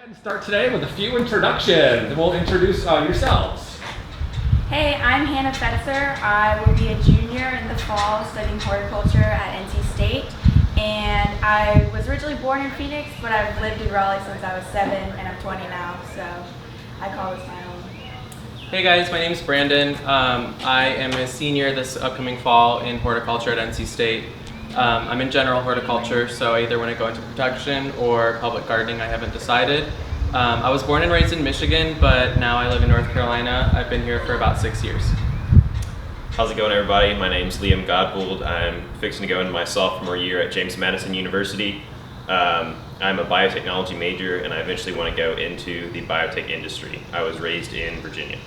ahead and start today with a few introductions. We'll introduce yourselves. Hey, I'm Hannah Fetzer. I will be a junior in the fall studying horticulture at NC State. And I was originally born in Phoenix, but I've lived in Raleigh since I was 7 and I'm 20 now, so I call this my home. Hey guys, my name is Brandon. I am a senior this upcoming fall in horticulture at NC State. I'm in general horticulture, so I either want to go into production or public gardening. I haven't decided. I was born and raised in Michigan, but now I live in North Carolina. I've been here for about 6 years. How's it going, everybody? My name's Liam Gobbled. I'm fixing to go into my sophomore year at James Madison University. I'm a biotechnology major, and I eventually want to go into the biotech industry. I was raised in Virginia.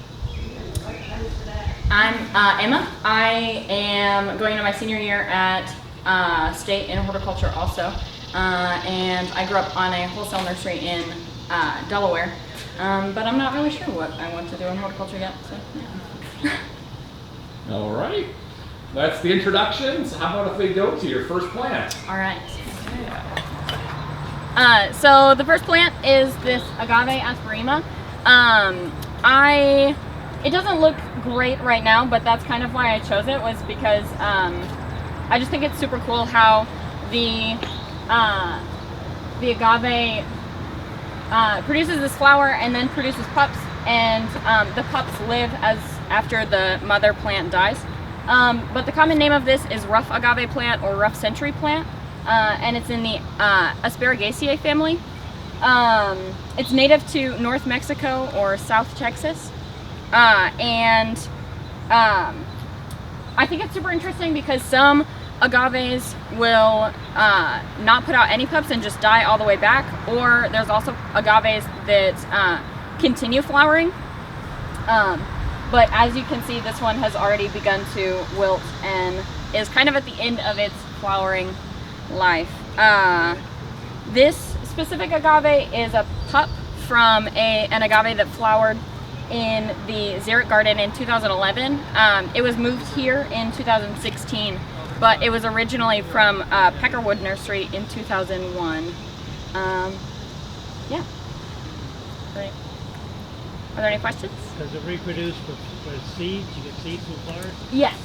I'm Emma. I am going into my senior year at State in horticulture also, and I grew up on a wholesale nursery in Delaware, but I'm not really sure what I want to do in horticulture yet, so yeah. All right, that's the introductions. How about if we go to your first plant? All right. So the first plant is this Agave asperima. It doesn't look great right now, but that's kind of why I chose it, was because I just think it's super cool how the agave produces this flower and then produces pups, and the pups live after the mother plant dies. But the common name of this is rough agave plant or rough century plant, and it's in the Variegation family. It's native to North Mexico or South Texas, and I think it's super interesting because some agaves will not put out any pups and just die all the way back, or there's also agaves that continue flowering. But as you can see, this one has already begun to wilt and is kind of at the end of its flowering life. This specific agave is a pup from an agave that flowered in the Xeric Garden in 2011. It was moved here in 2016, but it was originally from Peckerwood Nursery in 2001. Yeah. Right. Are there any questions? Does it reproduce with seeds? You get seeds from flowers? Yes.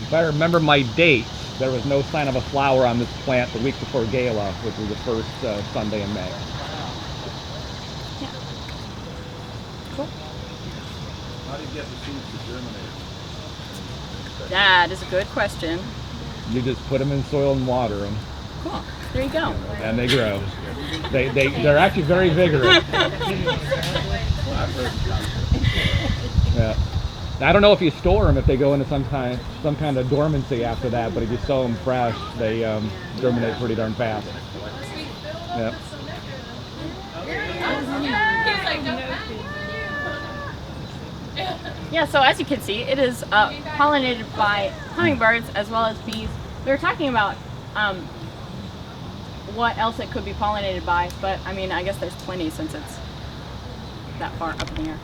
If I remember my dates, there was no sign of a flower on this plant the week before Gala, which was the first Sunday in May. Yeah. Cool. How do you get the seeds to germinate? That is a good question. You just put them in soil and water, and Cool. There you go. they grow. They're actually very vigorous. Yeah. I don't know if you store them, if they go into some kind of dormancy after that, but if you sow them fresh, they germinate pretty darn fast. Yeah. Yeah, so as you can see, it is pollinated by hummingbirds as well as bees. We were talking about what else it could be pollinated by, but I mean, I guess there's plenty since it's that far up in the air.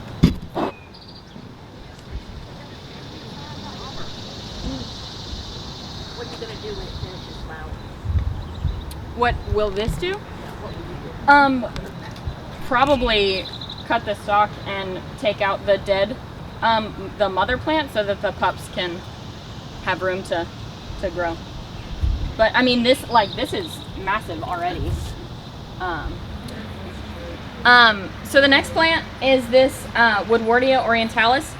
What are you going to do when it finishes flowering? What will this do? Probably cut the stalk and take out the dead, the mother plant, so that the pups can have room to grow. But I mean, this is massive already. So the next plant is this Woodwardia orientalis.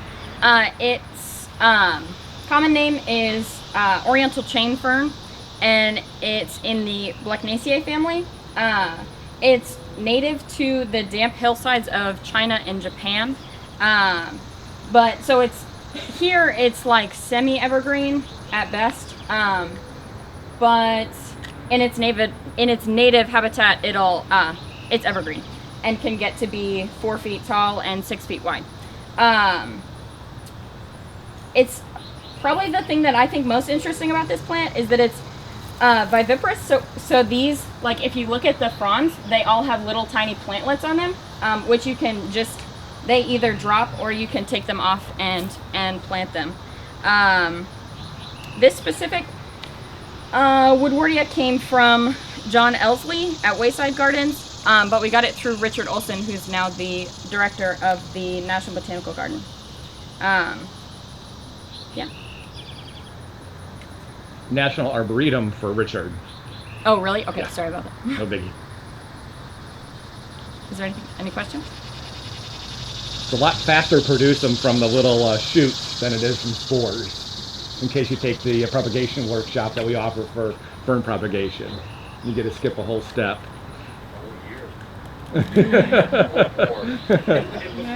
Its common name is Oriental chain fern, and it's in the Blacknaceae family. It's native to the damp hillsides of China and Japan. But so it's like semi-evergreen at best. But in its native habitat, it's evergreen and can get to be 4 feet tall and 6 feet wide. It's probably the thing that I think most interesting about this plant is that it's viviparous. So these, like, if you look at the fronds, they all have little tiny plantlets on them, which you can they either drop or you can take them off and plant them. This specific Woodwardia came from John Elsley at Wayside Gardens, but we got it through Richard Olson, who's now the director of the National Botanical Garden. Yeah. National Arboretum for Richard. Oh, really? Okay, Yeah. sorry about that. No biggie. Is there any questions? It's a lot faster to produce them from the little shoots than it is from spores. In case you take the propagation workshop that we offer for fern propagation, you get to skip a whole step. And before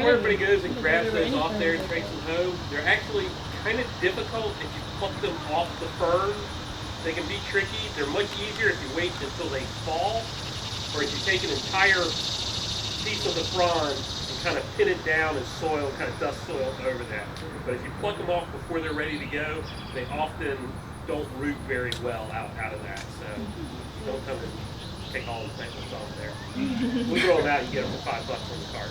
everybody goes and grabs those off there and takes them home, they're actually kind of difficult if you pluck them off the fern. They can be tricky. They're much easier if you wait until they fall, or if you take an entire piece of the frond and kind of pin it down in soil, kind of dust soil over that. But if you pluck them off before they're ready to go, they often don't root very well out of that. So don't come and take all the plants off there. We grow them out, you get them for $5 on the cart.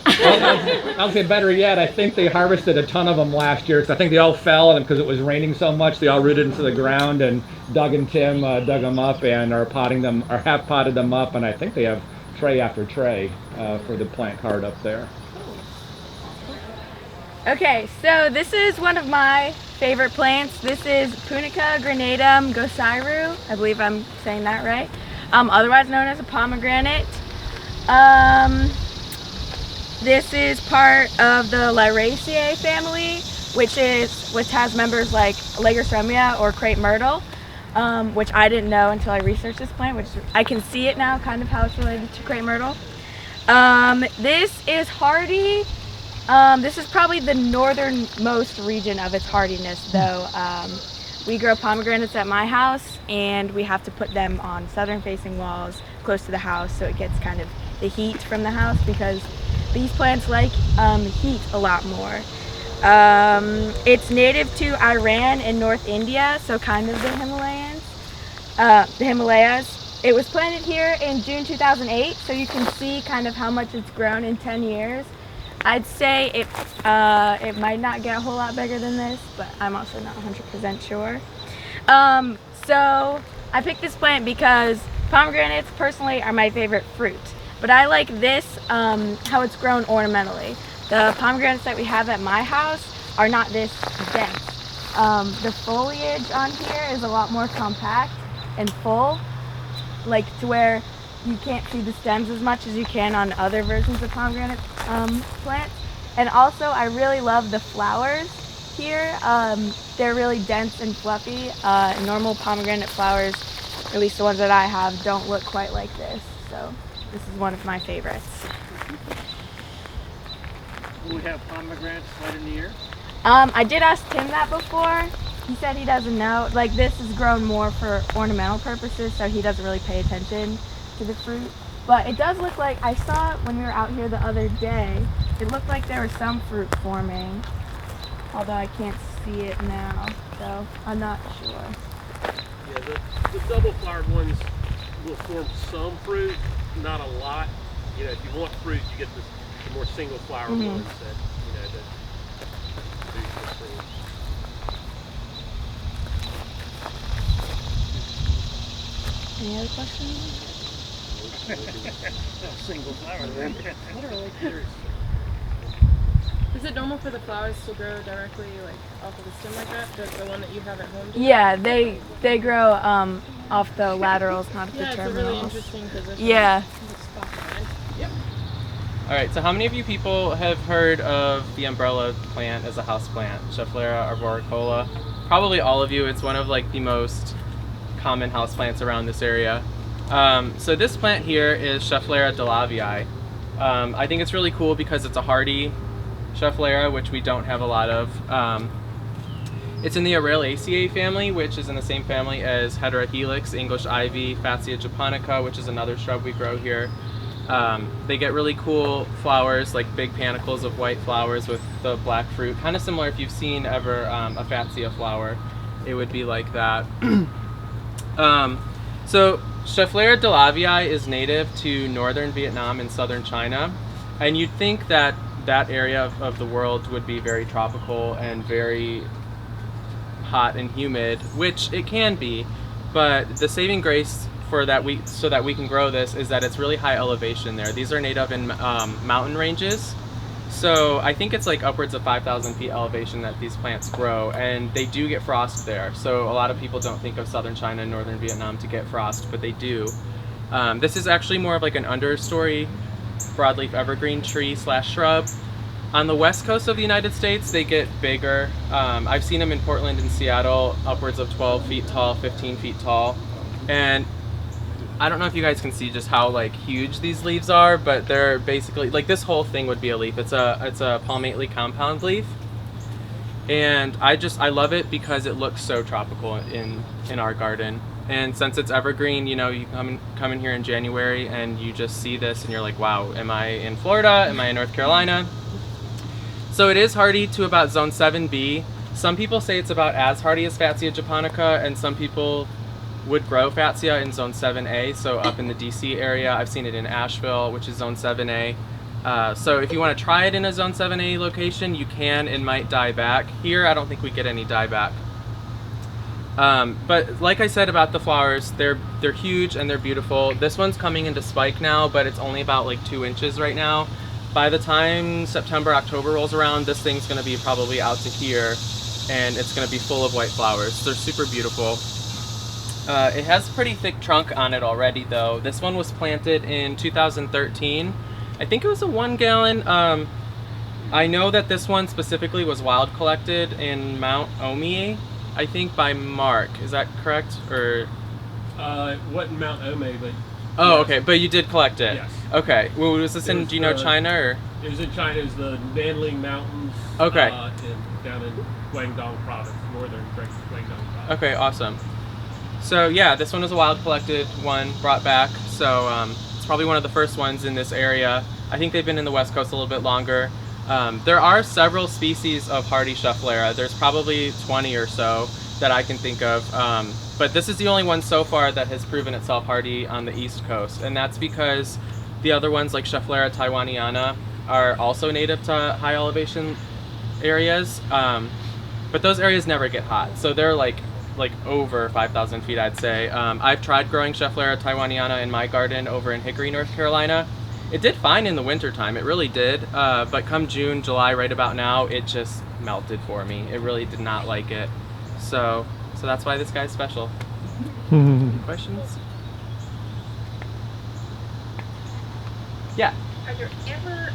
I'll say better yet, I think they harvested a ton of them last year, because I think they all fell, and because it was raining so much, they all rooted into the ground, and Doug and Tim dug them up and are potting them, or have potted them up, and I think they have tray after tray for the plant cart up there. Okay, so this is one of my favorite plants. This is Punica granatum gosairu. I believe I'm saying that right. Otherwise known as a pomegranate. This is part of the Lyraceae family, which has members like Lagersremia or crepe myrtle, which I didn't know until I researched this plant, which I can see it now, kind of how it's related to crepe myrtle. This is hardy. This is probably the northernmost region of its hardiness, though. We grow pomegranates at my house, and we have to put them on southern-facing walls close to the house, so it gets kind of the heat from the house, because these plants like heat a lot more. It's native to Iran and North India, so kind of the Himalayas. It was planted here in June 2008, so you can see kind of how much it's grown in 10 years. I'd say it might not get a whole lot bigger than this, but I'm also not 100% sure. So I picked this plant because pomegranates personally are my favorite fruit, but I like this, how it's grown ornamentally. The pomegranates that we have at my house are not this dense. The foliage on here is a lot more compact and full, like to where you can't see the stems as much as you can on other versions of pomegranate plants. And also, I really love the flowers here. They're really dense and fluffy. Normal pomegranate flowers, at least the ones that I have, don't look quite like this. So this is one of my favorites. We have pomegranates right in the ear. I did ask Tim that before. He said he doesn't know. Like, this is grown more for ornamental purposes, so he doesn't really pay attention to the fruit. But it does look like, I saw it when we were out here the other day, it looked like there was some fruit forming, although I can't see it now, so I'm not sure. Yeah, the double-flowered ones will form some fruit, not a lot. You know, if you want fruit, you get the more single-flowered ones that, you know, that produce the fruit. Any other questions? Single flower. Literally. Is it normal for the flowers to grow directly like off of the stem like that? The one that you have at home? Yeah, they grow off the laterals, not at the It's a terminals. really interesting position. Yeah. Yep. All right, so how many of you people have heard of the umbrella plant as a house plant, Schefflera arboricola? Probably all of you. It's one of like the most common house plants around this area. So this plant here is Schefflera delavii. I think it's really cool because it's a hardy Schefflera, which we don't have a lot of. It's in the Oriental family, which is in the same family as Heterohelix, English ivy, Fatsia japonica, which is another shrub we grow here. They get really cool flowers, like big panicles of white flowers with the black fruit. Kind of similar if you've seen ever a Fatsia flower, it would be like that. So Schefflera delavii is native to northern Vietnam and southern China, and you'd think that that area of the world would be very tropical and very hot and humid, which it can be, but the saving grace so that we can grow this is that it's really high elevation there. These are native in mountain ranges. So I think it's like upwards of 5,000 feet elevation that these plants grow, and they do get frost there. So a lot of people don't think of southern China and northern Vietnam to get frost, but they do. This is actually more of like an understory broadleaf evergreen tree / shrub. On the west coast of the United States, they get bigger. I've seen them in Portland and Seattle, upwards of 12 feet tall, 15 feet tall. And I don't know if you guys can see just how like huge these leaves are, but they're basically like this whole thing would be a leaf. It's a palmately compound leaf, and I love it because it looks so tropical in our garden. And since it's evergreen, you know, you come in here in January and you just see this and you're like, wow, am I in Florida? Am I in North Carolina? So it is hardy to about zone 7B. Some people say it's about as hardy as Fatsia japonica, and some people would grow Fatsia in zone 7A, so up in the DC area. I've seen it in Asheville, which is zone 7A. So if you want to try it in a zone 7A location, you can. It might die back. Here, I don't think we get any dieback. But like I said about the flowers, they're huge and they're beautiful. This one's coming into spike now, but it's only about like 2 inches right now. By the time September, October rolls around, this thing's going to be probably out to here, and it's going to be full of white flowers. They're super beautiful. It has a pretty thick trunk on it already though. This one was planted in 2013. I think it was a 1 gallon. I know that this one specifically was wild collected in Mount Omie, I think by Mark. Is that correct? Or It wasn't Mount Omie, but... Oh, yes. okay, but you did collect it? Yes. Okay, well, was this in, do you know, China or? It was in China. It was the Nanling Mountains. Okay. Down in Guangdong province, northern Guangdong province. Okay, awesome. So yeah, this one was a wild collected one, brought back. So it's probably one of the first ones in this area. I think they've been in the West Coast a little bit longer. There are several species of hardy Schefflera. There's probably 20 or so that I can think of. But this is the only one so far that has proven itself hardy on the East Coast. And that's because the other ones like Schefflera taiwaniana are also native to high elevation areas. But those areas never get hot. So they're like over 5,000 feet, I'd say. I've tried growing Schefflera taiwaniana in my garden over in Hickory, North Carolina. It did fine in the winter time, it really did. But come June, July, right about now, it just melted for me. It really did not like it. So that's why this guy's special. Questions? Yeah. Are there ever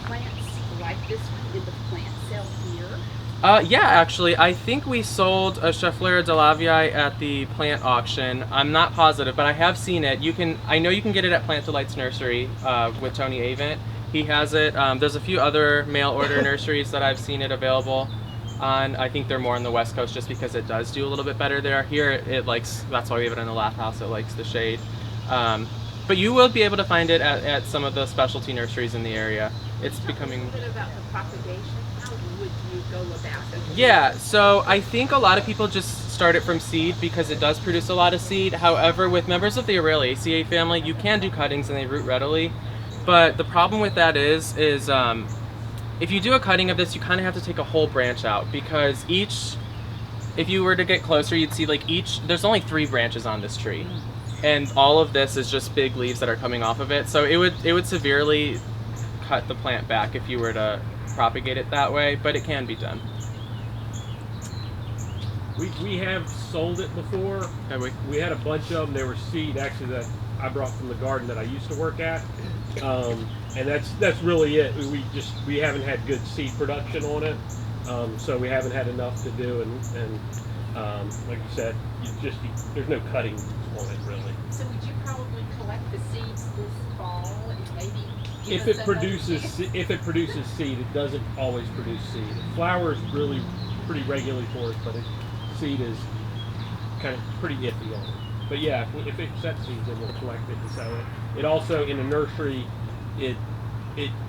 plants like this one in the plant sale here? Yeah, actually, I think we sold a Schefflera delavii at the plant auction. I'm not positive, but I have seen it. I know you can get it at Plant Delight's nursery with Tony Avent. He has it. There's a few other mail order nurseries that I've seen it available on. I think they're more on the West Coast just because it does do a little bit better there. Here, it likes, that's why we have it in the lath house, it likes the shade. But you will be able to find it at some of the specialty nurseries in the area. It's becoming... A little bit about the propagation. How would you go about it? Yeah, so I think a lot of people just start it from seed because it does produce a lot of seed. However, with members of the Aurelia family, you can do cuttings and they root readily. But the problem with that is if you do a cutting of this, you kind of have to take a whole branch out because if you were to get closer, you'd see like there's only 3 branches on this tree. And all of this is just big leaves that are coming off of it. So it would severely cut the plant back if you were to propagate it that way, but it can be done. We have sold it before. Have we? We had a bunch of them. They were seed actually that I brought from the garden that I used to work at. And that's really it. We haven't had good seed production on it. So we haven't had enough to do, and like you said, there's no cutting on it really. So would you probably collect the seeds this fall and maybe If it produces seed, it doesn't always produce seed. It flowers really pretty regularly for us, but seed is kind of pretty iffy on it. But yeah, if it sets seeds, then we'll collect it and sell it. It also, in a nursery, it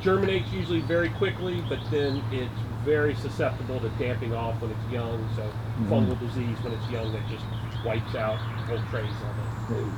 germinates usually very quickly, but then it's very susceptible to damping off when it's young. So fungal disease when it's young that just wipes out whole trays of it.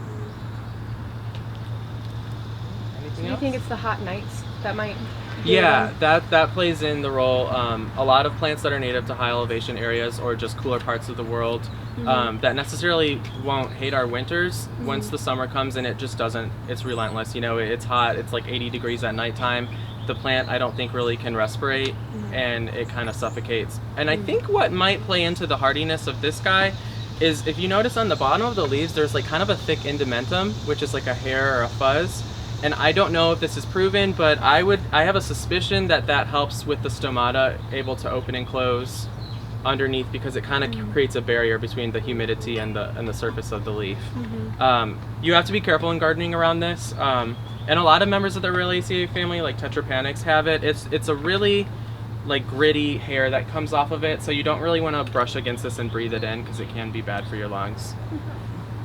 Anything Do you else? think it's the hot nights that might? do Yeah, them? that plays in the role. A lot of plants that are native to high elevation areas or just cooler parts of the world that necessarily won't hate our winters. Once the summer comes and it just doesn't, it's relentless. You know, it's hot, it's like 80 degrees at nighttime. The plant, I don't think, really can respirate, and it kind of suffocates. And I think what might play into the hardiness of this guy is, if you notice on the bottom of the leaves, there's like kind of a thick indumentum, which is like a hair or a fuzz. And I don't know if this is proven, but I have a suspicion that that helps with the stomata able to open and close underneath, because it kind of creates a barrier between the humidity and the surface of the leaf. You have to be careful in gardening around this. And a lot of members of the Variegation family, like Tetrapanics, have it. It's a really like gritty hair that comes off of it, so you don't really want to brush against this and breathe it in, because it can be bad for your lungs.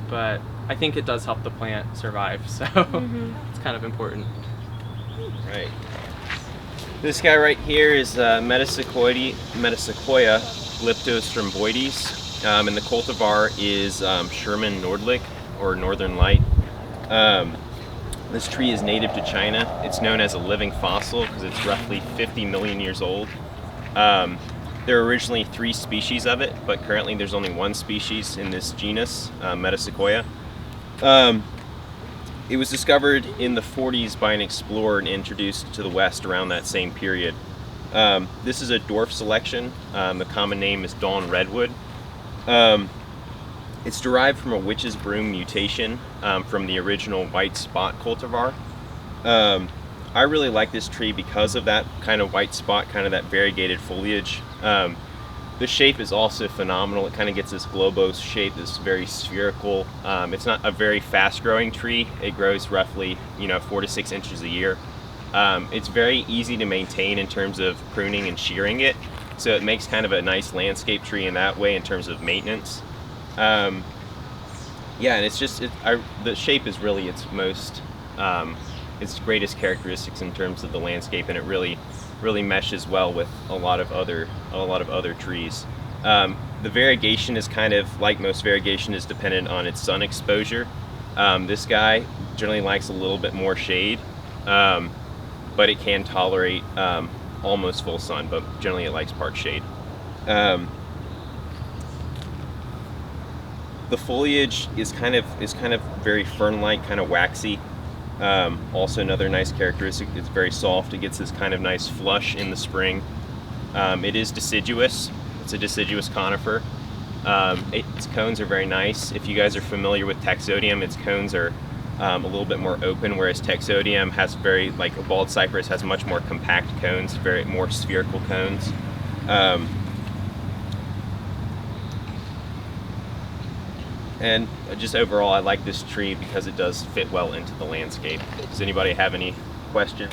But I think it does help the plant survive, so it's kind of important. Right. This guy right here is Metasequoia leptostramboides, and the cultivar is Sherman Nordlich, or Northern Light. This tree is native to China. It's known as a living fossil because it's roughly 50 million years old. There are originally 3 species of it, but currently there's only 1 species in this genus, Metasequoia. It was discovered in the 40s by an explorer and introduced to the West around that same period. This is a dwarf selection. The common name is Dawn Redwood. It's derived from a witch's broom mutation from the original white spot cultivar. I really like this tree because of that kind of white spot, kind of that variegated foliage. The shape is also phenomenal. It kind of gets this globose shape, this very spherical. It's not a very fast growing tree. It grows roughly 4 to 6 inches a year. It's very easy to maintain in terms of pruning and shearing it. So it makes kind of a nice landscape tree in that way in terms of maintenance. Yeah, and it's just the shape is really its greatest characteristics in terms of the landscape, and it really meshes well with a lot of other trees. The variegation is kind of like most variegation is dependent on its sun exposure. This guy generally likes a little bit more shade, but it can tolerate almost full sun, but generally it likes part shade. The foliage is kind of very fern-like, kind of waxy. Also another nice characteristic, it's very soft. It gets this kind of nice flush in the spring. It is deciduous. It's a deciduous conifer. Its cones are very nice. If you guys are familiar with Taxodium, its cones are a little bit more open, whereas Taxodium has like a bald cypress has much more compact cones, more spherical cones. And just overall, I like this tree because it does fit well into the landscape. Does anybody have any questions?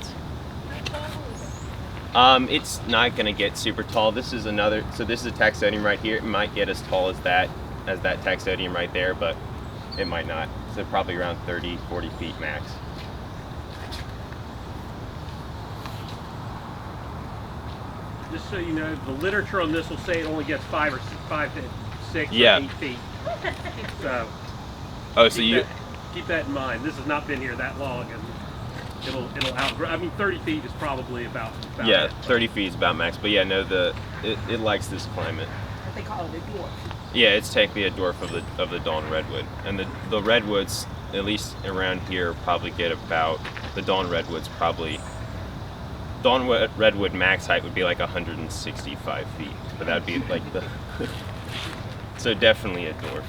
It's not gonna get super tall. This is a Taxodium right here. It might get as tall as that Taxodium right there, but it might not. So probably around 30, 40 feet max. Just so you know, the literature on this will say it only gets 5 to 6 Yeah. or 8 feet. So, keep that in mind. This has not been here that long, and it'll outgrow. I mean, 30 feet is probably about yeah, it. 30 feet is about max. But yeah, no, it likes this climate. They call it a dwarf. Yeah, it's technically a dwarf of the Dawn Redwood, and the redwoods, at least around here, probably get about the Dawn Redwoods probably. Dawn Redwood max height would be like 165 feet, but that'd be like the. So definitely a dwarf.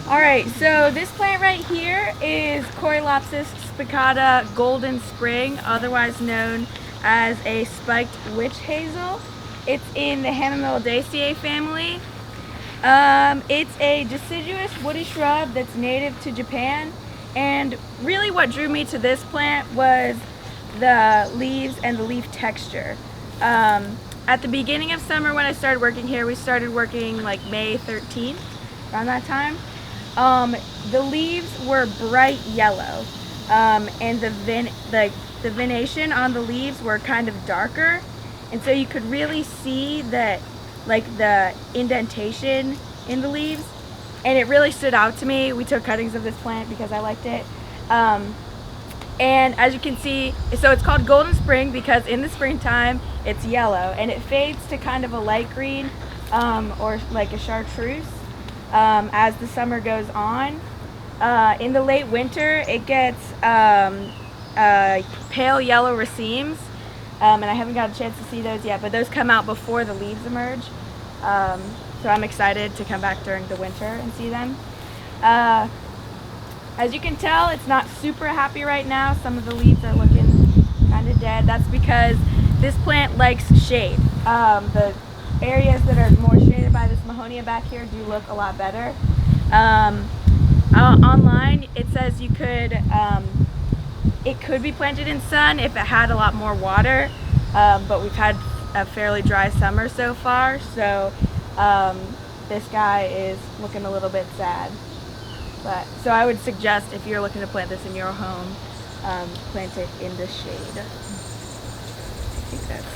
All right, so this plant right here is Coreopsis spicata golden spring, otherwise known as a spiked witch hazel. It's in the Hamamillidaceae family. It's a deciduous woody shrub that's native to Japan, and really what drew me to this plant was the leaves and the leaf texture. At the beginning of summer when I started working here, we started working like May 13th, around that time. The leaves were bright yellow, and the venation on the leaves were kind of darker, and so you could really see that, like the indentation in the leaves, and it really stood out to me. We took cuttings of this plant because I liked it. And as you can see, so it's called Golden Spring because in the springtime it's yellow and it fades to kind of a light green or like a chartreuse as the summer goes on. In the late winter it gets pale yellow racemes, and I haven't got a chance to see those yet, but those come out before the leaves emerge. So I'm excited to come back during the winter and see them. As you can tell, it's not super happy right now. Some of the leaves are looking kind of dead. That's because this plant likes shade. The areas that are more shaded by this Mahonia back here do look a lot better. Online, it says you could, it could be planted in sun if it had a lot more water, but we've had a fairly dry summer so far, so this guy is looking a little bit sad. So I would suggest if you're looking to plant this in your home, plant it in the shade. I think that's...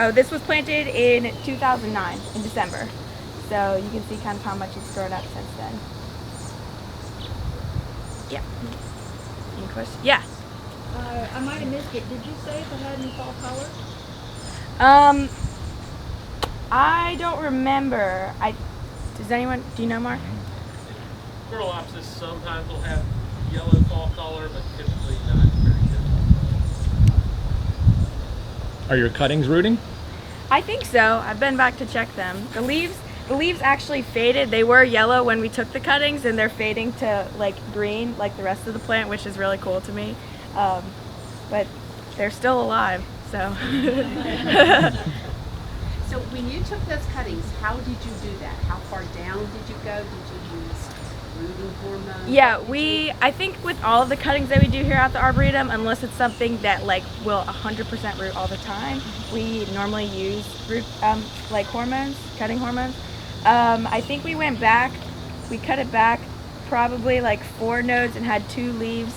Oh, this was planted in 2009, in December. So you can see kind of how much it's grown up since then. Yeah. Any questions? Yeah. I might have missed it. Did you say if it had any fall color? I don't remember. Does anyone, do you know, Mark? Coreopsis sometimes will have yellow fall color, but typically not very good. Are your cuttings rooting? I think so. I've been back to check them. The leaves actually faded. They were yellow when we took the cuttings, and they're fading to like green, like the rest of the plant, which is really cool to me. But they're still alive, so. So when you took those cuttings, how did you do that? How far down did you go? Did you use rooting hormone? Yeah, I think with all of the cuttings that we do here at the Arboretum, unless it's something that like will 100% root all the time, we normally use root like hormones, cutting hormones. I think we went back, we cut it back probably like 4 nodes and had 2 leaves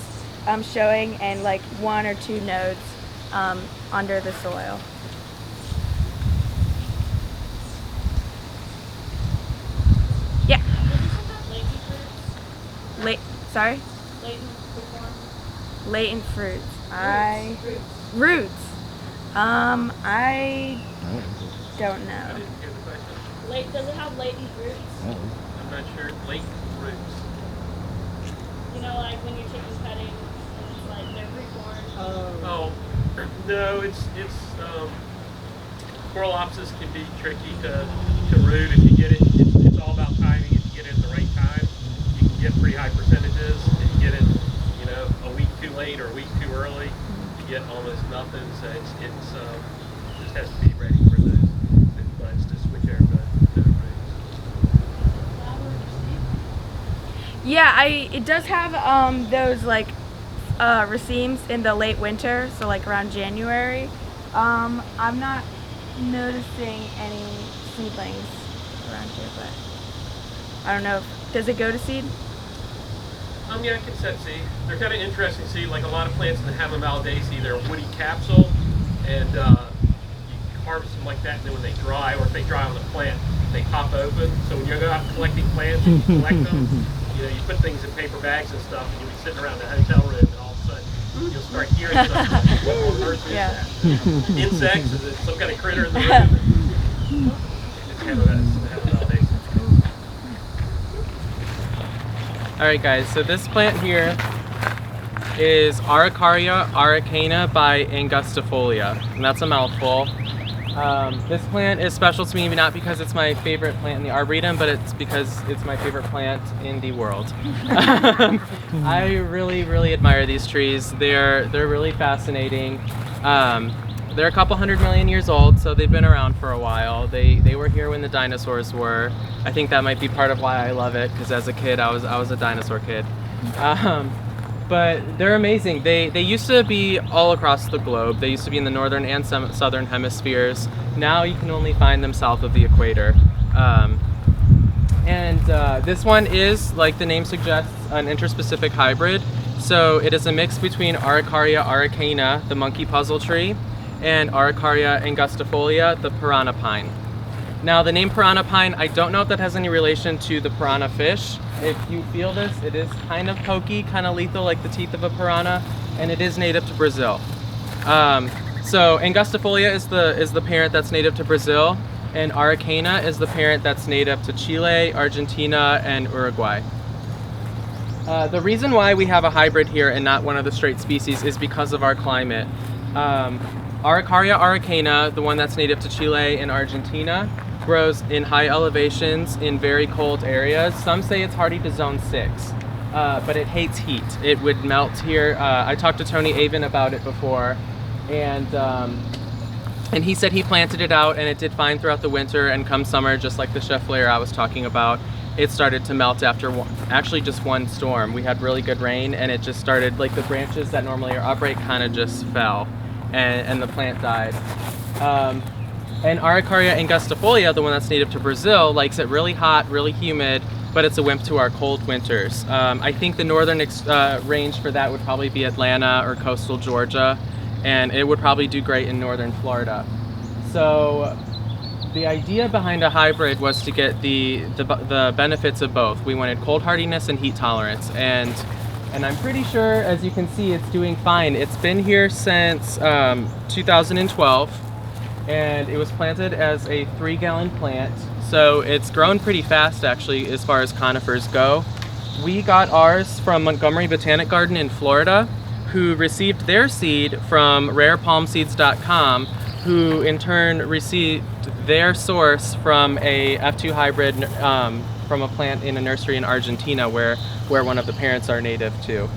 showing and like 1 or 2 nodes under the soil. Yeah. Sorry? Latent fruits. Roots. I don't know. Does it have latent roots? I'm not sure. Latent roots. You know, like when you're taking cuttings and it's like they're reborn. Oh, no, it's Coreopsis can be tricky to root if you get it. It's all about timing. If you get it at the right time, you can get pretty high percentages. If you get it, you know, a week too late or a week too early, you get almost nothing. So it just has to be ready for those buds to switch over to roots. Yeah, it does have those like racemes in the late winter, so like around January. I'm not noticing any seedlings around here, but I don't know. Does it go to seed? Yeah, it can set seed. They're kind of interesting seed. Like a lot of plants in the Hamamaldaceae, they're a woody capsule, and you harvest them like that, and then when they dry, or if they dry on the plant, they pop open. So when you go out collecting plants and you collect them, you know, you put things in paper bags and stuff, and you'll be sitting around the hotel room, and all of a sudden you'll start hearing stuff. What on earth is that? Insects? Is it some kind of critter in the room? It's Hamamaldaceae. Alright guys, so this plant here is Acharya Angustifolia by Angustifolia, and that's a mouthful. This plant is special to me not because it's my favorite plant in the Arboretum, but it's because it's my favorite plant in the world. I really admire these trees. They're really fascinating. They're a couple 100 million years old, so they've been around for a while. They were here when the dinosaurs were. I think that might be part of why I love it, because as a kid I was a dinosaur kid. But they're amazing. They used to be all across the globe. They used to be in the northern and southern hemispheres. Now you can only find them south of the equator. This one is, like the name suggests, an interspecific hybrid. So it is a mix between Acharya Angustifolia, the monkey puzzle tree, and Acharya Angustifolia, the piranha pine. Now the name piranha pine, I don't know if that has any relation to the piranha fish. If you feel this, it is kind of pokey, kind of lethal like the teeth of a piranha, and it is native to Brazil. So Angustifolia is the parent that's native to Brazil, and Araucana is the parent that's native to Chile, Argentina, and Uruguay. The reason why we have a hybrid here and not one of the straight species is because of our climate. Acharya Araucana, the one that's native to Chile and Argentina, grows in high elevations in very cold areas. Some say it's hardy to zone 6, but it hates heat. It would melt here. I talked to Tony Avon about it before, and he said he planted it out and it did fine throughout the winter, and come summer, just like the Schefflera I was talking about, it started to melt after actually just one storm. We had really good rain, and it just started, like the branches that normally are upright kind of just fell, and the plant died. And Acharya Angustifolia, the one that's native to Brazil, likes it really hot, really humid, but it's a wimp to our cold winters. I think the northern range for that would probably be Atlanta or coastal Georgia, and it would probably do great in northern Florida. So the idea behind a hybrid was to get the benefits of both. We wanted cold hardiness and heat tolerance, and I'm pretty sure, as you can see, it's doing fine. It's been here since 2012. And it was planted as a 3-gallon plant, so it's grown pretty fast actually as far as conifers go. We got ours from Montgomery Botanic Garden in Florida, who received their seed from rarepalmseeds.com, who in turn received their source from a F2 hybrid from a plant in a nursery in Argentina where one of the parents are native to.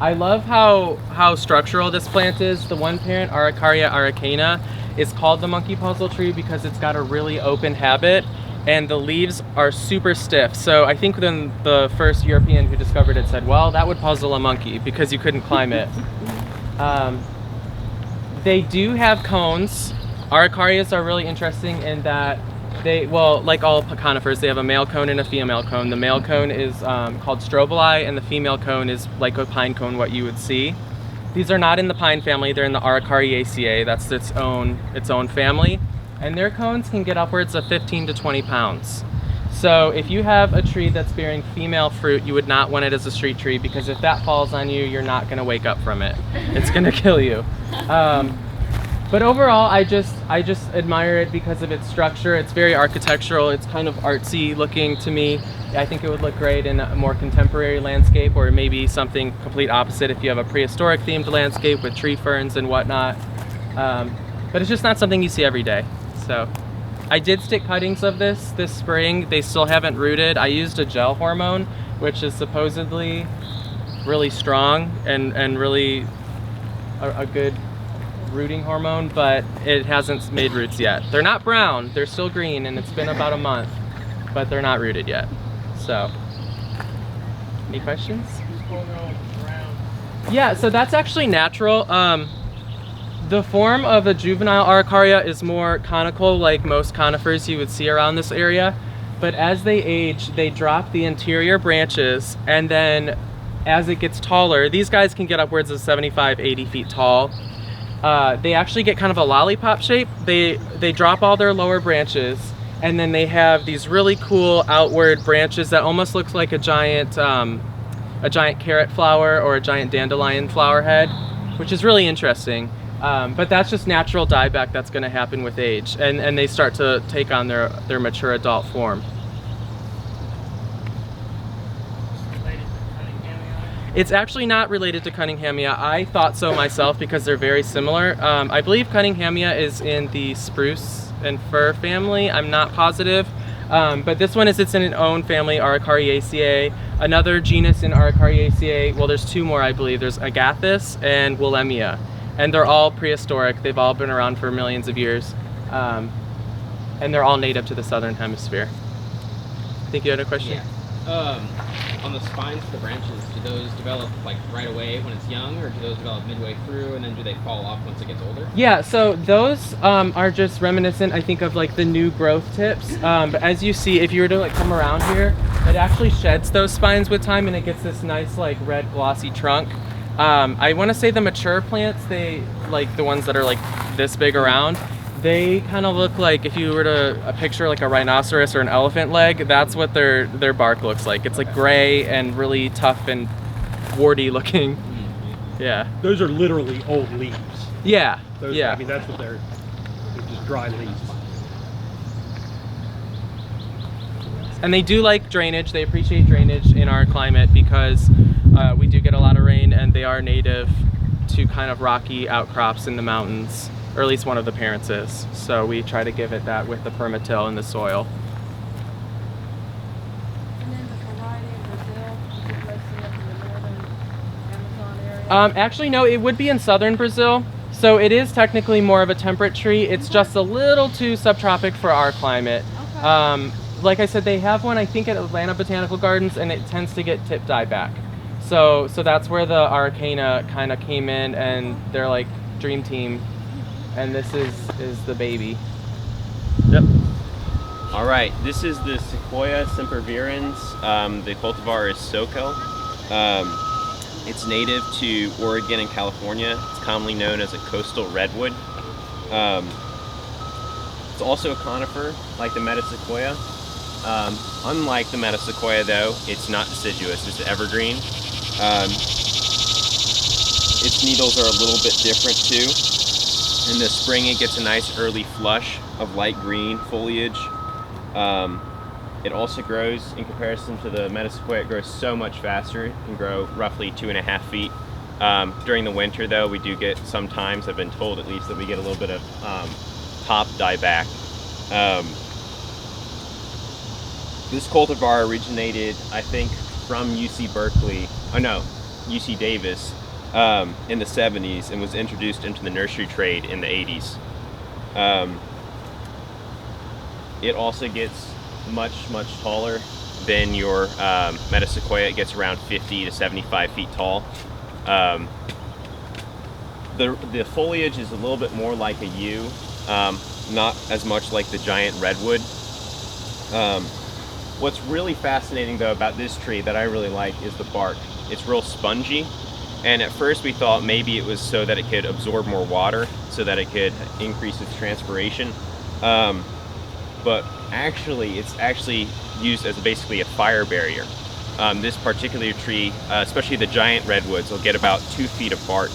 I love how structural this plant is. The one parent, Acharya araucana, is called the monkey puzzle tree because it's got a really open habit, and the leaves are super stiff. So I think then the first European who discovered it said, well, that would puzzle a monkey because you couldn't climb it. They do have cones. Araucarias are really interesting in that like all conifers, they have a male cone and a female cone. The male cone is called strobili, and the female cone is like a pine cone, what you would see. These are not in the pine family, they're in the Araucariaceae. That's its own family. And their cones can get upwards of 15 to 20 pounds. So if you have a tree that's bearing female fruit, you would not want it as a street tree, because if that falls on you, you're not gonna wake up from it. It's gonna kill you. But overall, I just admire it because of its structure. It's very architectural. It's kind of artsy looking to me. I think it would look great in a more contemporary landscape, or maybe something complete opposite if you have a prehistoric themed landscape with tree ferns and whatnot. But it's just not something you see every day. So I did stick cuttings of this spring. They still haven't rooted. I used a gel hormone, which is supposedly really strong and really a good rooting hormone, but it hasn't made roots yet. They're not brown, they're still green, and it's been about a month, but they're not rooted yet. So, any questions? Yeah, so that's actually natural. The form of a juvenile Araucaria is more conical, like most conifers you would see around this area, but as they age, they drop the interior branches, and then as it gets taller, these guys can get upwards of 75, 80 feet tall. They actually get kind of a lollipop shape. They drop all their lower branches, and then they have these really cool outward branches that almost looks like a giant carrot flower or a giant dandelion flower head, which is really interesting. But that's just natural dieback that's going to happen with age, and they start to take on their mature adult form. It's actually not related to Cunninghamia. I thought so myself because they're very similar. I believe Cunninghamia is in the spruce and fir family. I'm not positive. But this one it's in its own family, Araucariaceae. Another genus in Araucariaceae, well, there's two more, I believe. There's Agathis and Willemia. And they're all prehistoric. They've all been around for millions of years. And they're all native to the southern hemisphere. I think you had a question? Yeah. On the spines of the branches, do those develop like right away when it's young, or do those develop midway through, and then do they fall off once it gets older? Yeah, so those are just reminiscent, I think, of like the new growth tips. But as you see, if you were to like come around here, it actually sheds those spines with time, and it gets this nice like red glossy trunk. I want to say the mature plants, they like the ones that are like this big around, They kind of look like, if you were to picture like a rhinoceros or an elephant leg, that's what their bark looks like. It's like gray and really tough and warty looking. Yeah. Those are literally old leaves. Yeah. Those, yeah. I mean, that's what they're just dry leaves. And they do like drainage. They appreciate drainage in our climate because we do get a lot of rain, and they are native to kind of rocky outcrops in the mountains, or at least one of the parents is. So we try to give it that with the permatill in the soil. And then the variety in Brazil, is it mostly up in the northern Amazon area? Actually, no, it would be in southern Brazil. So it is technically more of a temperate tree. It's just a little too subtropic for our climate. Okay. Like I said, they have one, I think, at Atlanta Botanical Gardens, and it tends to get tip dieback. So that's where the Araucana kind of came in, and they're like dream team. And this is the baby. Yep. All right, this is the Sequoia Sempervirens. The cultivar is Soco. It's native to Oregon and California. It's commonly known as a coastal redwood. It's also a conifer, like the Metasequoia. Unlike the Metasequoia, though, it's not deciduous. It's an evergreen. Its needles are a little bit different too. In the spring, it gets a nice early flush of light green foliage. It also grows, in comparison to the Metasequoia, it grows so much faster. It can grow roughly 2.5 feet. During the winter, though, we do get sometimes, I've been told at least, that we get a little bit of top dieback. This cultivar originated, I think, from UC Berkeley, UC Davis, in the 70s, and was introduced into the nursery trade in the 80s. It also gets much taller than your Metasequoia. It gets around 50 to 75 feet tall. The foliage is a little bit more like a yew, not as much like the giant redwood. What's really fascinating, though, about this tree that I really like is the bark. It's real spongy, and at first we thought maybe it was so that it could absorb more water, so that it could increase its transpiration. But actually, it's actually used as basically a fire barrier. This particular tree, especially the giant redwoods, will get about 2 feet of bark,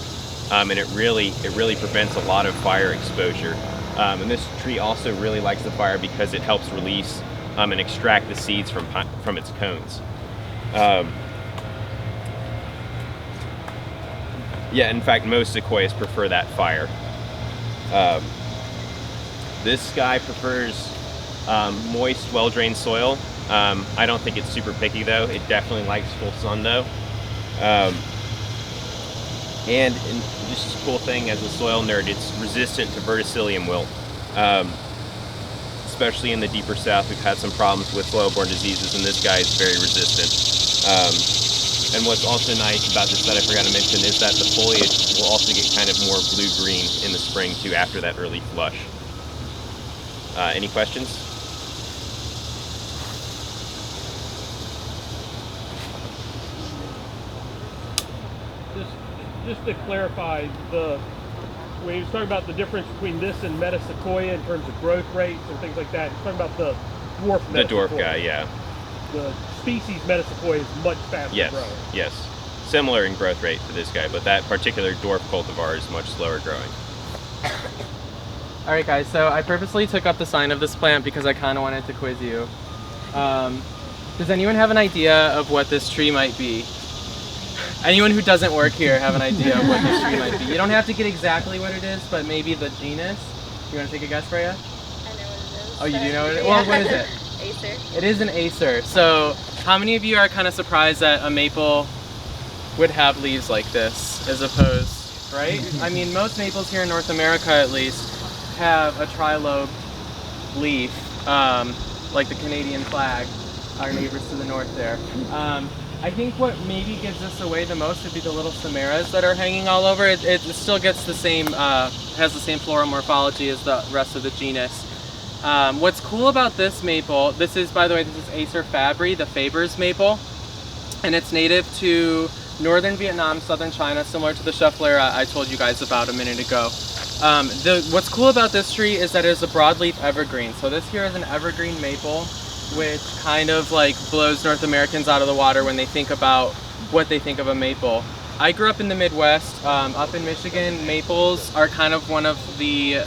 and it really prevents a lot of fire exposure. And this tree also really likes the fire because it helps release and extract the seeds from its cones. Yeah, in fact, most sequoias prefer that fire. This guy prefers moist, well-drained soil. I don't think it's super picky, though. It definitely likes full sun, though. And just a cool thing, as a soil nerd, it's resistant to verticillium wilt. Especially in the deeper south, we've had some problems with soil-borne diseases, and this guy is very resistant. And what's also nice about this that I forgot to mention is that the foliage will also get kind of more blue-green in the spring, too, after that early flush. Any questions? Just to clarify, when you're talking about the difference between this and Metasequoia in terms of growth rates and things like that, you're talking about the dwarf Metasequoia. The dwarf guy, yeah. The species Metasequoia is much faster growing. Yes. Similar in growth rate to this guy, but that particular dwarf cultivar is much slower growing. Alright guys, so I purposely took up the sign of this plant because I kind of wanted to quiz you. Does anyone have an idea of what this tree might be? Anyone who doesn't work here have an idea of what this tree might be? You don't have to get exactly what it is, but maybe the genus. You want to take a guess, Freya? I know what it is. Oh, you do know what it is? Yeah. Well, what is it? Acer. It is an acer. So, how many of you are kind of surprised that a maple would have leaves like this, as opposed, right? I mean, most maples here in North America, at least, have a trilobe leaf, like the Canadian flag, our neighbors to the north there. I think what maybe gives this away the most would be the little samaras that are hanging all over. It still gets the same, has the same floral morphology as the rest of the genus. What's cool about this maple, this is, by the way, this is Acer fabri, the Faber's maple, and it's native to northern Vietnam, southern China, similar to the Schefflera I told you guys about a minute ago. What's cool about this tree is that it is a broadleaf evergreen. So this here is an evergreen maple, which kind of like blows North Americans out of the water when they think about what they think of a maple. I grew up in the Midwest. Up in Michigan, maples are kind of one of the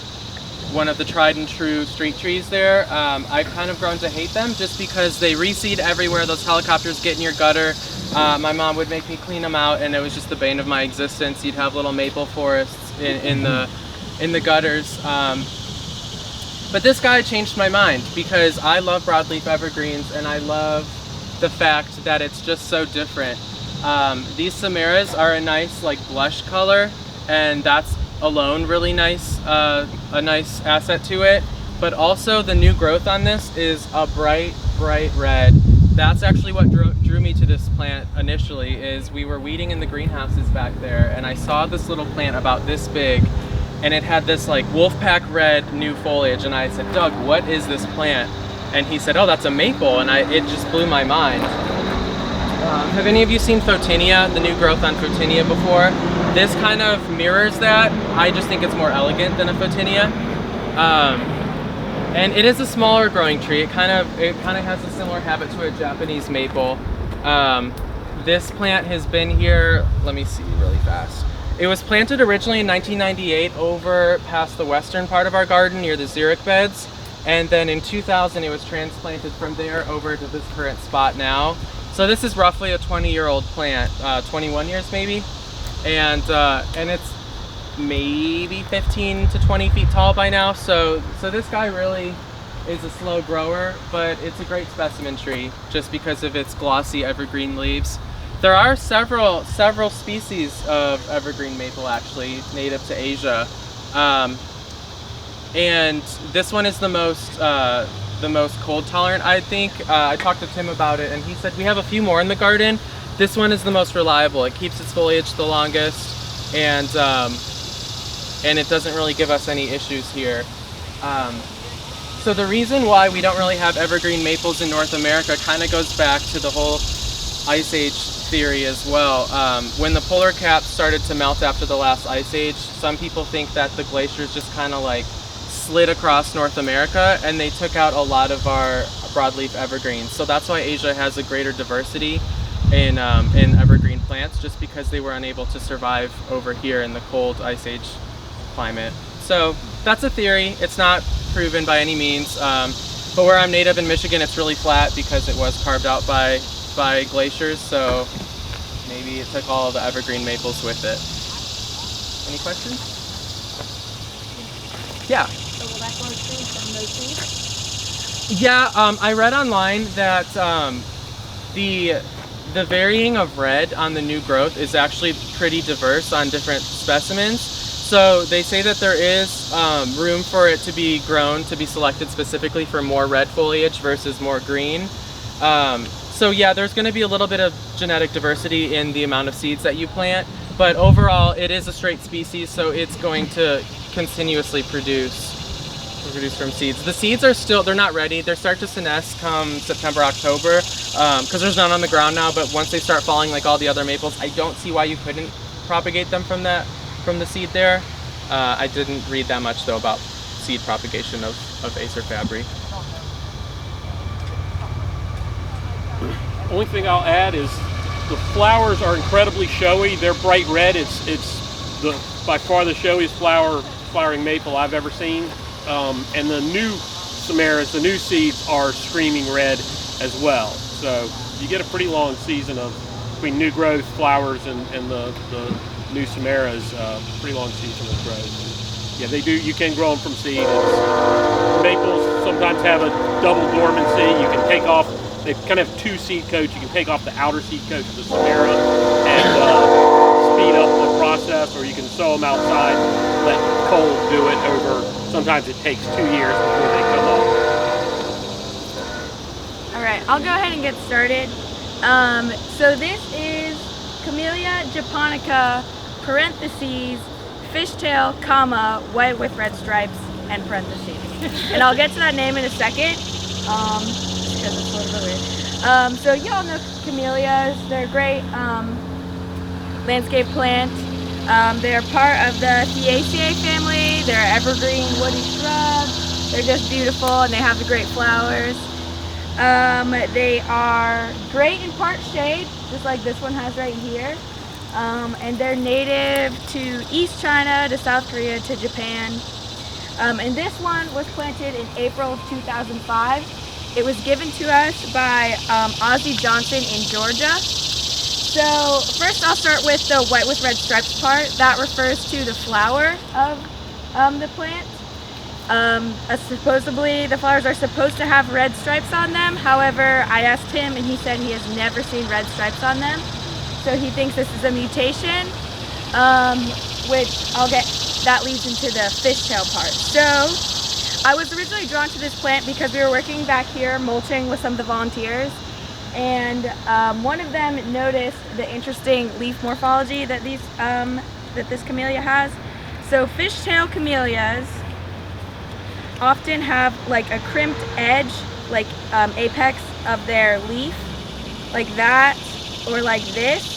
tried and true street trees there. I've kind of grown to hate them just because they reseed everywhere. Those helicopters get in your gutter. My mom would make me clean them out, and it was just the bane of my existence. You'd have little maple forests in the gutters. But this guy changed my mind because I love broadleaf evergreens, and I love the fact that it's just so different. These Samaras are a nice like blush color, and that's alone really nice, a nice asset to it. But also the new growth on this is a bright red. That's actually what drew me to this plant initially. Is we were weeding in the greenhouses back there, and I saw this little plant about this big, and it had this like wolfpack red new foliage, and I said, Doug, what is this plant? And he said, oh, that's a maple, and it just blew my mind. Have any of you seen Photinia, the new growth on Photinia before? This kind of mirrors that. I just think it's more elegant than a Photinia. And it is a smaller growing tree. It kind of has a similar habit to a Japanese maple. This plant has been here, let me see really fast. It was planted originally in 1998 over past the western part of our garden near the xeric beds. And then in 2000 it was transplanted from there over to this current spot now. So this is roughly a 20-year-old plant, 21 years maybe. And it's maybe 15 to 20 feet tall by now. So this guy really is a slow grower, but it's a great specimen tree just because of its glossy evergreen leaves. There are several species of evergreen maple actually native to Asia. And this one is the most cold tolerant, I think. I talked to Tim about it, and he said we have a few more in the garden. This one is the most reliable. It keeps its foliage the longest, and it doesn't really give us any issues here. So the reason why we don't really have evergreen maples in North America kind of goes back to the whole Ice Age theory as well. When the polar caps started to melt after the last Ice Age, some people think that the glaciers just kind of like slid across North America, and they took out a lot of our broadleaf evergreens. So that's why Asia has a greater diversity in evergreen plants, just because they were unable to survive over here in the cold Ice Age climate. So that's a theory. It's not proven by any means, but where I'm native in Michigan, it's really flat because it was carved out by glaciers, so maybe it took all the evergreen maples with it. Any questions? Yeah. So will that grow trees from those seeds? Yeah, I read online that the varying of red on the new growth is actually pretty diverse on different specimens. So they say that there is room for it to be grown to be selected specifically for more red foliage versus more green. So yeah, there's going to be a little bit of genetic diversity in the amount of seeds that you plant, but overall it is a straight species, so it's going to continuously produce from seeds. The seeds are still, they're not ready. They start to senesce come September, October, because there's none on the ground now, but once they start falling like all the other maples, I don't see why you couldn't propagate them from the seed there. I didn't read that much though about seed propagation of Acer fabri. Only thing I'll add is the flowers are incredibly showy. They're bright red. It's by far the showiest flowering maple I've ever seen. And the new Samaras, the new seeds, are screaming red as well. So you get a pretty long season between new growth flowers and the new Samaras, pretty long season of growth. Yeah, they do. You can grow them from seed. Maples sometimes have a double dormancy. You can take off. They kind of have two seed coats. You can take off the outer seed coat of the Samara and speed up the process, or you can sow them outside, let cold do it over. Sometimes it takes 2 years before they come off. All right, I'll go ahead and get started. So this is Camellia japonica, parentheses, fishtail, comma, white with red stripes, and parentheses. And I'll get to that name in a second. Because it's a little bit weird. So y'all know camellias. They're a great landscape plant. They're part of the Theaceae family. They're evergreen woody shrubs. They're just beautiful and they have the great flowers. They are great in part shade, just like this one has right here. And they're native to East China, to South Korea, to Japan. And this one was planted in April of 2005. It was given to us by Ozzie Johnson in Georgia. So first I'll start with the white with red stripes part. That refers to the flower of the plant. Supposedly the flowers are supposed to have red stripes on them. However, I asked him and he said he has never seen red stripes on them. So he thinks this is a mutation, which that leads into the fishtail part. So I was originally drawn to this plant because we were working back here mulching with some of the volunteers. And one of them noticed the interesting leaf morphology that this camellia has. So fishtail camellias often have like a crimped edge, like apex of their leaf, like that, or like this.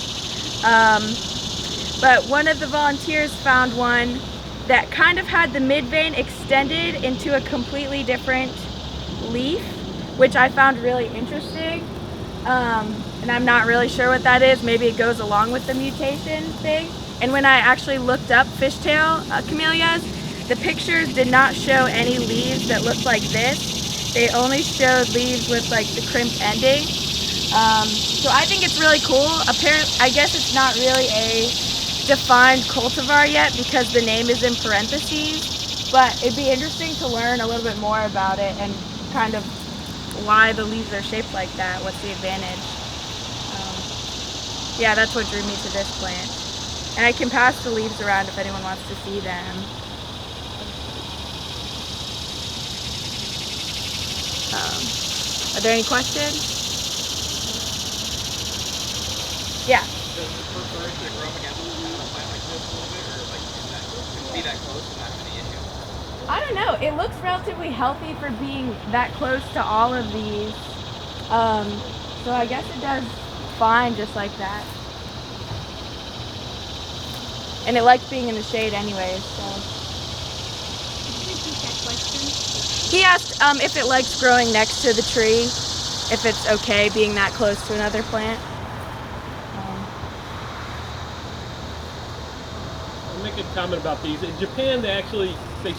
But one of the volunteers found one that kind of had the mid vein extended into a completely different leaf, which I found really interesting. And I'm not really sure what that is. Maybe it goes along with the mutation thing. And when I actually looked up fishtail camellias, the pictures did not show any leaves that looked like this. They only showed leaves with like the crimped ending. So I think it's really cool. Apparently, I guess it's not really a defined cultivar yet because the name is in parentheses, but it'd be interesting to learn a little bit more about it and kind of why the leaves are shaped like that. What's the advantage? Yeah, that's what drew me to this plant. And I can pass the leaves around if anyone wants to see them. Are there any questions? Yeah. Does it prefer to grow up against a plant like this a little bit, or like can it be that close and not be the issue? I don't know. It looks relatively healthy for being that close to all of these. So I guess it does fine just like that. And it likes being in the shade anyways, so. Could you repeat that question? He asked if it likes growing next to the tree, if it's okay being that close to another plant. I'll make a comment about these. In Japan, they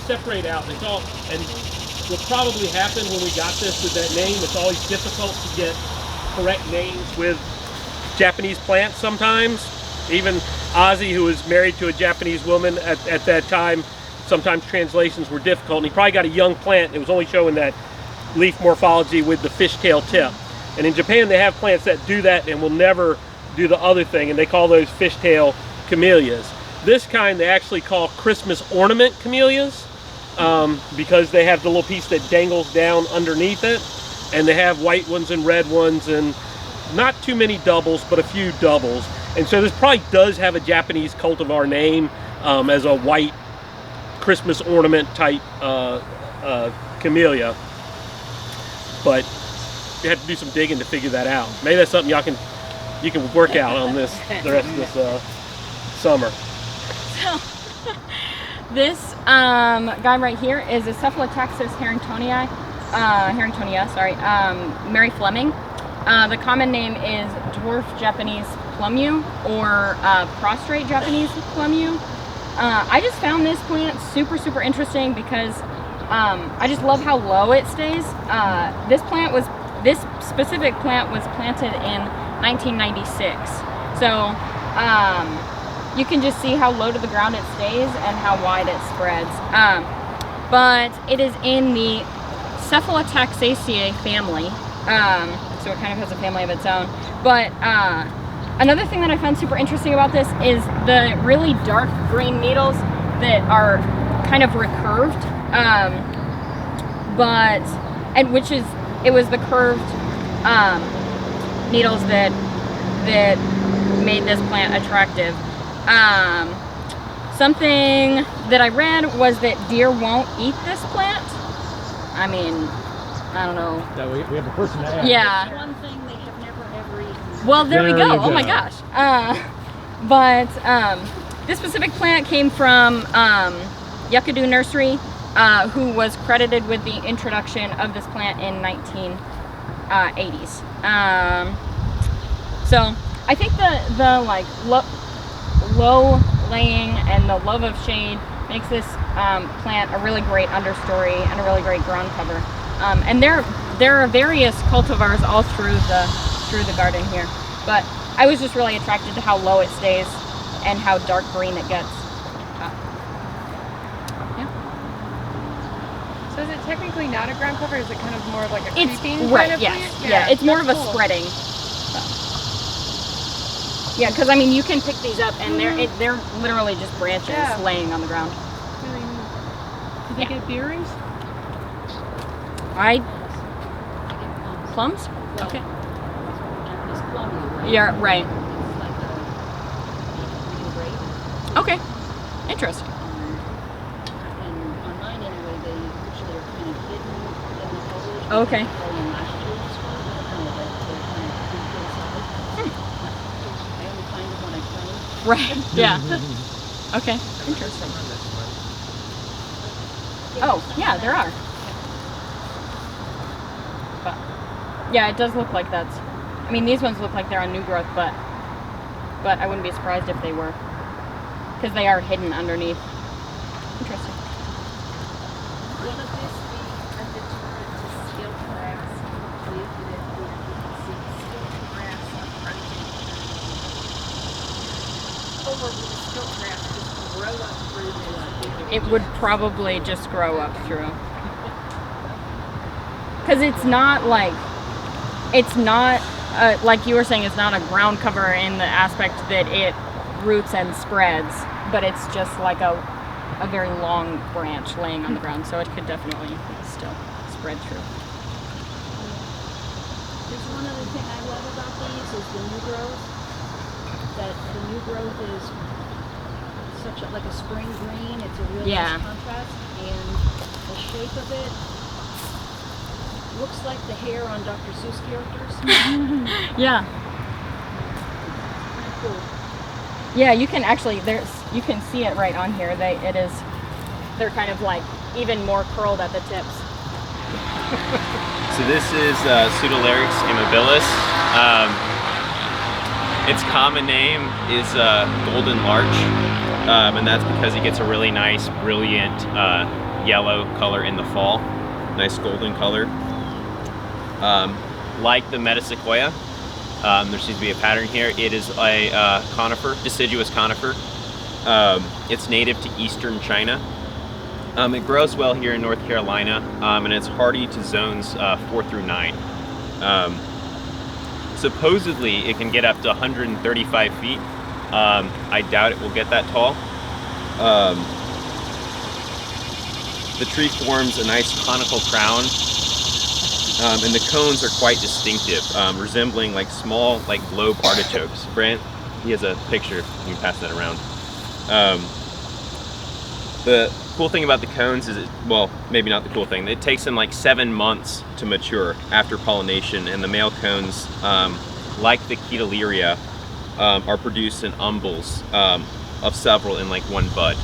separate out. They call, and what probably happened when we got this with that name, it's always difficult to get correct names with Japanese plants sometimes. Even Ozzy, who was married to a Japanese woman at that time, sometimes translations were difficult. And he probably got a young plant. It was only showing that leaf morphology with the fishtail tip. And in Japan, they have plants that do that and will never do the other thing, and they call those fishtail camellias. This kind they actually call Christmas ornament camellias because they have the little piece that dangles down underneath it, and they have white ones and red ones and not too many doubles, but a few doubles. And so this probably does have a Japanese cultivar name as a white Christmas ornament type camellia, but you have to do some digging to figure that out. Maybe that's something you can work out on the rest of this summer. So, this guy right here is a Cephalotaxis Harringtonia, Mary Fleming. The common name is Dwarf Japanese Plum or Prostrate Japanese Plum. I just found this plant super interesting because I just love how low it stays. This specific plant was planted in 1996. So you can just see how low to the ground it stays and how wide it spreads. But it is in the Cephalotaxaceae family. So it kind of has a family of its own. But another thing that I found super interesting about this is the really dark green needles that are kind of recurved. It was the curved needles that made this plant attractive. Something that I read was that deer won't eat this plant. I mean, I don't know. That we have a person to ask. Yeah. One thing they have never ever eaten. Well, there we There go. you Oh my go. gosh. But this specific plant came from Yucadoo Nursery, who was credited with the introduction of this plant in 1980s. So I think the like low laying and the love of shade makes this plant a really great understory and a really great ground cover. And there are various cultivars all through the garden here, but I was just really attracted to how low it stays and how dark green it gets. So is it technically not a ground cover? Is it kind of more of like a It's creeping right, kind of yes, plant? yeah. It's more of a that's cool. spreading. Yeah, because I mean you can pick these up and they're literally just branches laying on the ground. Really neat. Did they get beer rings? Plums? Okay. Yeah, right. Okay. Interesting. Okay. Right. Yeah. Okay. Interesting. Oh, yeah, there are. But yeah, it does look like that's. I mean, these ones look like they're on new growth, but I wouldn't be surprised if they were, because they are hidden underneath. Interesting. Will this be a deterrent to skilled grass? Planted it where you can see skilled grass approaching. Or will the skilled grass just grow up through this? It would probably just grow up through. Because it's not like, like you were saying, it's not a ground cover in the aspect that it roots and spreads, but it's just like a very long branch laying on the ground, so it could definitely still spread through. There's one other thing I love about these is the new growth. That the new growth is such like a spring green. It's a real nice contrast, and the shape of it looks like the hair on Dr. Seuss characters. Yeah. Pretty cool. Yeah, you can actually you can see it right on here. They're kind of like even more curled at the tips. So this is Pseudolarix immobilis. Its common name is golden larch, and that's because it gets a really nice, brilliant yellow color in the fall. Nice golden color. Like the Metasequoia, there seems to be a pattern here. It is a conifer, deciduous conifer. It's native to eastern China. It grows well here in North Carolina, and it's hardy to zones 4 through 9. Supposedly, it can get up to 135 feet. I doubt it will get that tall. The tree forms a nice conical crown, and the cones are quite distinctive, resembling like small, like globe artichokes. Brant, he has a picture. You can pass that around. The cool thing about the cones is, well, maybe not the cool thing, it takes them like 7 months to mature after pollination, and the male cones, like the Keteleria, are produced in umbels of several in like one bud.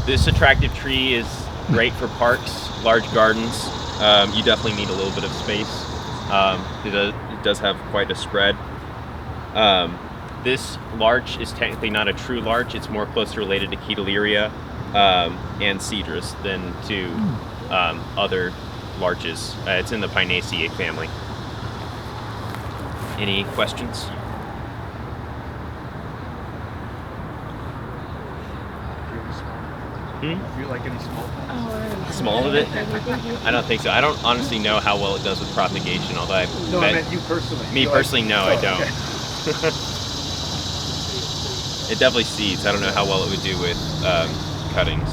This attractive tree is great for parks, large gardens. You definitely need a little bit of space. It does have quite a spread. This larch is technically not a true larch. It's more closely related to Keteleria and Cedrus than to other larches. It's in the Pinaceae family. Any questions? Do you like any small plants? Small of it? I don't think so. I don't honestly know how well it does with propagation, although I meant you personally. Me personally, no, I don't. It definitely seeds. I don't know how well it would do with cuttings.